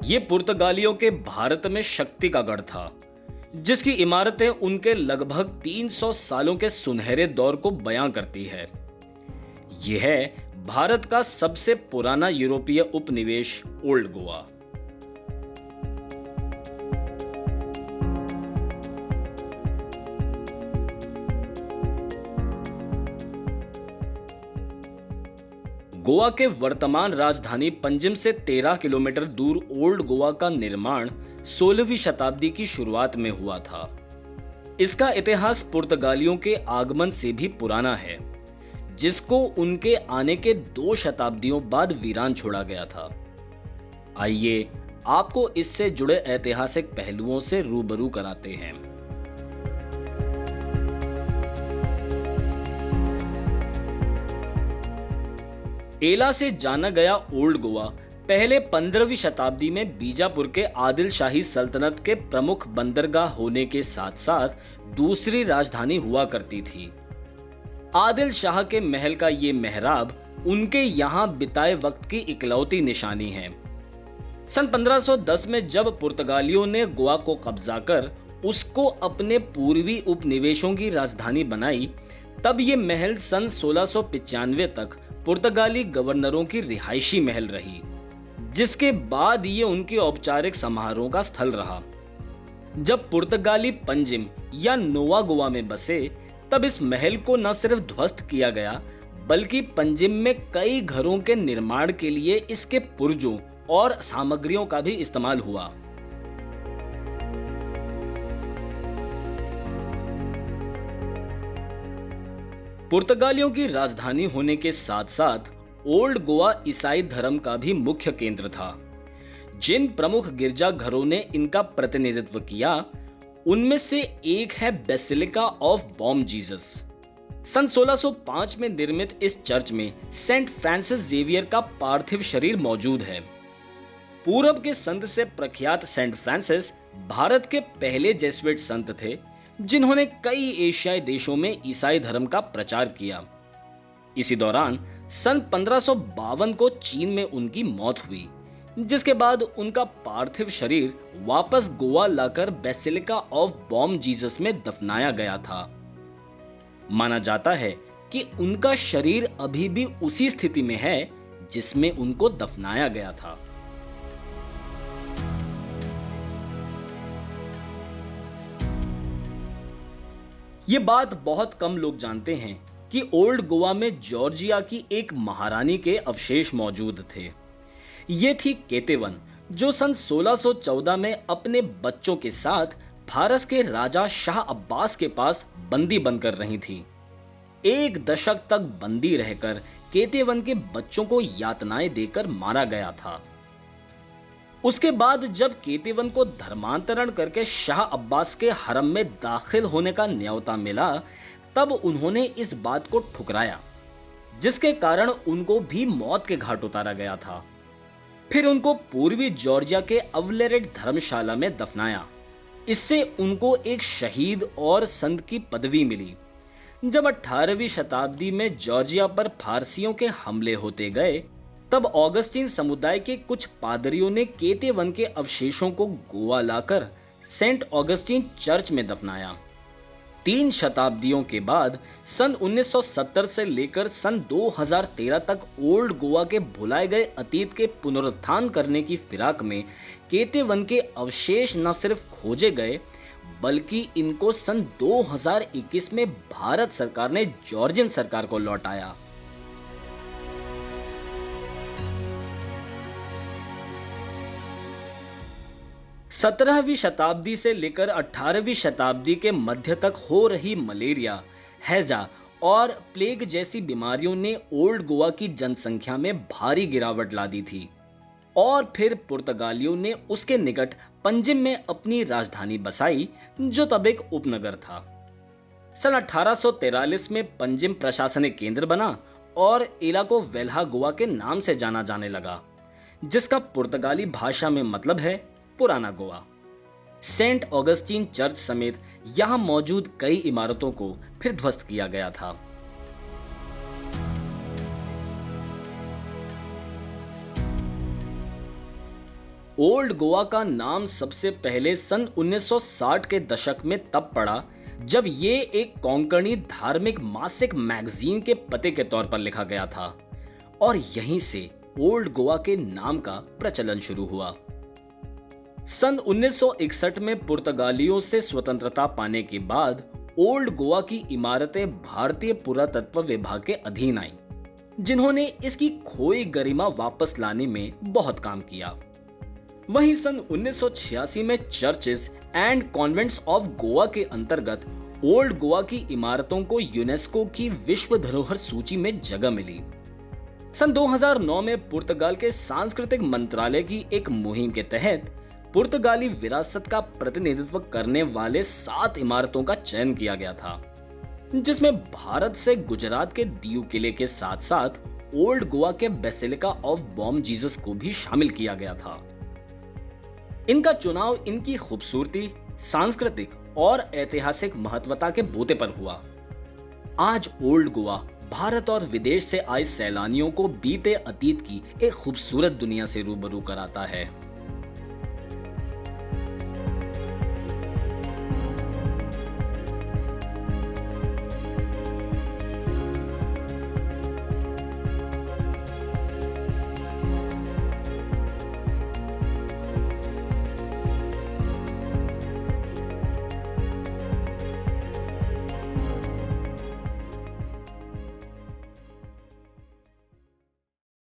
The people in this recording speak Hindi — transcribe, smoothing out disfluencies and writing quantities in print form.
ये पुर्तगालियों के भारत में शक्ति का गढ़ था, जिसकी इमारतें उनके लगभग 300 सालों के सुनहरे दौर को बयां करती है। यह है भारत का सबसे पुराना यूरोपीय उपनिवेश ओल्ड गोवा। गोवा के वर्तमान राजधानी पंजिम से 13 किलोमीटर दूर ओल्ड गोवा का निर्माण 16वीं शताब्दी की शुरुआत में हुआ था। इसका इतिहास पुर्तगालियों के आगमन से भी पुराना है, जिसको उनके आने के 2 शताब्दियों बाद वीरान छोड़ा गया था। आइए आपको इससे जुड़े ऐतिहासिक पहलुओं से रूबरू कराते हैं। एला से जाना गया ओल्ड गोवा पहले 15वीं शताब्दी में बीजापुर के आदिल शाही सल्तनत के प्रमुख बंदरगाह होने के साथ साथ दूसरी राजधानी हुआ करती थी। आदिल शाह के महल का ये मेहराब उनके यहाँ बिताए वक्त की इकलौती निशानी है। सन 1510 में जब पुर्तगालियों ने गोवा को कब्जा कर उसको अपने पूर्वी उपनिवेशों की राजधानी बनाई, तब ये महल सन 1695 तक पुर्तगाली गवर्नरों की रिहायशी महल रही, जिसके बाद ये उनके औपचारिक समारोह का स्थल रहा। जब पुर्तगाली पंजिम या नोवा गोवा में बसे, तब इस महल को न सिर्फ ध्वस्त किया गया, बल्कि पंजिम में कई घरों के निर्माण के लिए इसके पुर्जों और सामग्रियों का भी इस्तेमाल हुआ। पुर्तगालियों की राजधानी होने के साथ साथ ओल्ड गोवा ईसाई धर्म का भी मुख्य केंद्र था। जिन प्रमुख गिरजाघरों ने इनका प्रतिनिधित्व किया, उनमें से एक है बेसिलिका ऑफ बॉम जीसस। सन 1605 में निर्मित इस चर्च में सेंट फ्रांसिस जेवियर का पार्थिव शरीर मौजूद है। पूरब के संत से प्रख्यात सेंट फ्रांसिस भारत के पहले जेसुइट संत थे, जिन्होंने कई एशियाई देशों में ईसाई धर्म का प्रचार किया। इसी दौरान सन 1552 को चीन में उनकी मौत हुई, जिसके बाद उनका पार्थिव शरीर वापस गोवा लाकर बेसिलिका ऑफ बॉम जीसस में दफनाया गया था। माना जाता है कि उनका शरीर अभी भी उसी स्थिति में है जिसमें उनको दफनाया गया था। ये बात बहुत कम लोग जानते हैं कि ओल्ड गोवा में जॉर्जिया की एक महारानी के अवशेष मौजूद थे। ये थी केतेवन, जो सन 1614 में अपने बच्चों के साथ फारस के राजा शाह अब्बास के पास बंदी बनकर रही थी। 1 दशक तक बंदी रहकर केतेवन के बच्चों को यातनाएं देकर मारा गया था। उसके बाद जब केतेवन को धर्मांतरण करके शाह अब्बास के हरम में दाखिल होने का न्योता मिला, तब उन्होंने इस बात को ठुकराया, जिसके कारण उनको भी मौत के घाट उतारा गया था। फिर उनको पूर्वी जॉर्जिया के अवलेरेट धर्मशाला में दफनाया। इससे उनको एक शहीद और संत की पदवी मिली। जब 18वीं शताब्दी में जॉर्जिया पर फारसियों के हमले होते गए, तब ऑगस्टीन समुदाय के कुछ पादरियों ने केतेवन के अवशेषों को गोवा लाकर सेंट ऑगस्टीन चर्च में दफनाया। 3 शताब्दियों के बाद सन 1970 से लेकर सन 2013 तक ओल्ड गोवा के भुलाए गए अतीत के पुनरुत्थान करने की फिराक में केतेवन के अवशेष न सिर्फ खोजे गए, बल्कि इनको सन 2021 में भारत सरकार ने जॉर्जियन सरकार को लौटाया। सत्रहवीं शताब्दी से लेकर 18वीं शताब्दी के मध्य तक हो रही मलेरिया, हैजा और प्लेग जैसी बीमारियों ने ओल्ड गोवा की जनसंख्या में भारी गिरावट ला दी थी और फिर पुर्तगालियों ने उसके निकट पंजिम में अपनी राजधानी बसाई, जो तब एक उपनगर था। सन 1843 में पंजिम प्रशासनिक केंद्र बना और एला को वेल्हा गोवा के नाम से जाना जाने लगा, जिसका पुर्तगाली भाषा में मतलब है पुराना गोवा। सेंट ऑगस्टीन चर्च समेत यहां मौजूद कई इमारतों को फिर ध्वस्त किया गया था। ओल्ड गोवा का नाम सबसे पहले सन 1960 के दशक में तब पड़ा जब ये एक कोंकणी धार्मिक मासिक मैगजीन के पते के तौर पर लिखा गया था और यहीं से ओल्ड गोवा के नाम का प्रचलन शुरू हुआ। सन 1961 में पुर्तगालियों से स्वतंत्रता पाने के बाद ओल्ड गोवा की इमारतें भारतीय पुरातत्व विभाग के अधीन आईं, जिन्होंने इसकी खोई गरिमा वापस लाने में बहुत काम किया। वहीं सन 1986 में churches and convents of Goa के अंतर्गत ओल्ड गोवा की इमारतों को यूनेस्को की विश्व धरोहर सूची में जगह मिली। सन 2009 में पुर्तगाल के सांस्कृतिक मंत्रालय की एक मुहिम के तहत पुर्तगाली विरासत का प्रतिनिधित्व करने वाले 7 इमारतों का चयन किया गया था, जिसमें भारत से गुजरात के दीव किले के साथ साथ ओल्ड गोवा के बेसिलिका ऑफ बॉम जीसस को भी शामिल किया गया था। इनका चुनाव इनकी खूबसूरती, सांस्कृतिक और ऐतिहासिक महत्वता के बोते पर हुआ। आज ओल्ड गोवा भारत और विदेश से आए सैलानियों को बीते अतीत की एक खूबसूरत दुनिया से रूबरू कराता है।